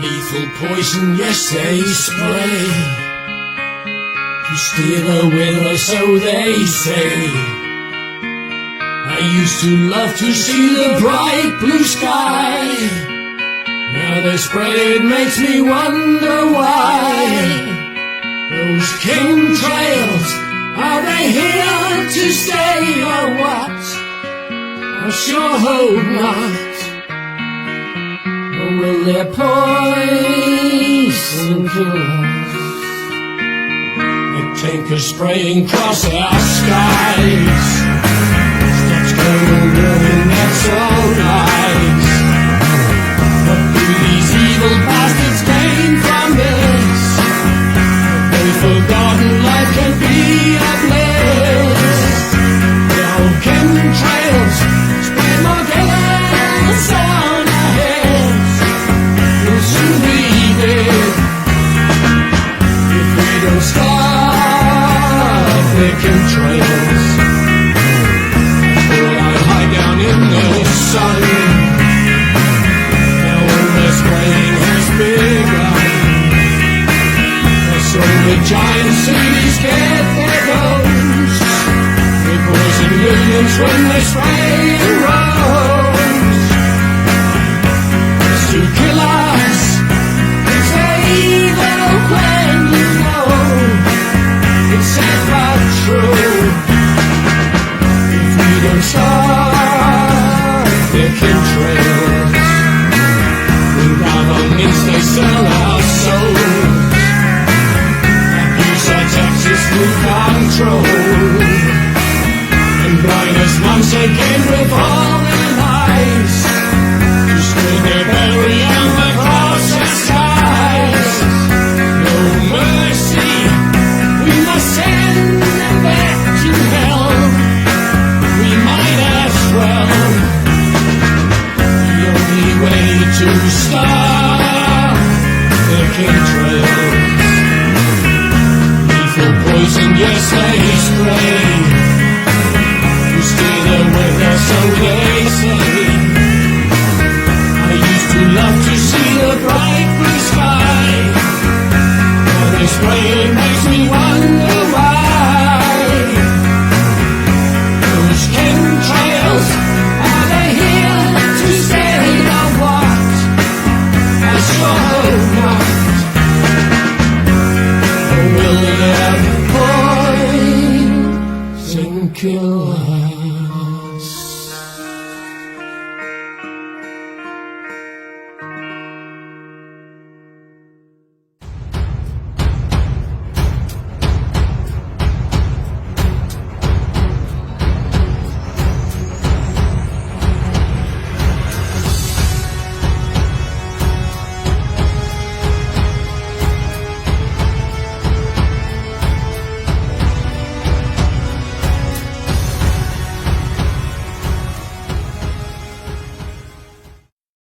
Lethal poison, yes they spray, to steal away, or so they say. I used to love to see the bright blue sky. Now they spray, it makes me wonder why. Those chemtrails, are they here to stay or what? I sure hope not. Or will their poison kill us? The tankers spraying across our skies. Stuff's going warming, that's all nice. What do these evil bastards gain from this? They've forgotten life can be a bliss. The old chemtrails spread more gas on our heads. We'll soon be dead if we don't stop the chemtrails. Thought I'd hide down in the sun. Now all the spraying has begun. So the giant cities get their ghosts. They poison millions when they spray and roast. It's to kill us, it's their evil plan, you know. It's sad but true. If we don't stop the chemtrails, we'll have a means they sell our souls. Through control and blind us once again with all their lies, to spread their burial across the skies. No mercy, we must send them back to hell. We might as well. The only way to stop the chemtrails. Poison, yes they spray, to steal away, or so they say.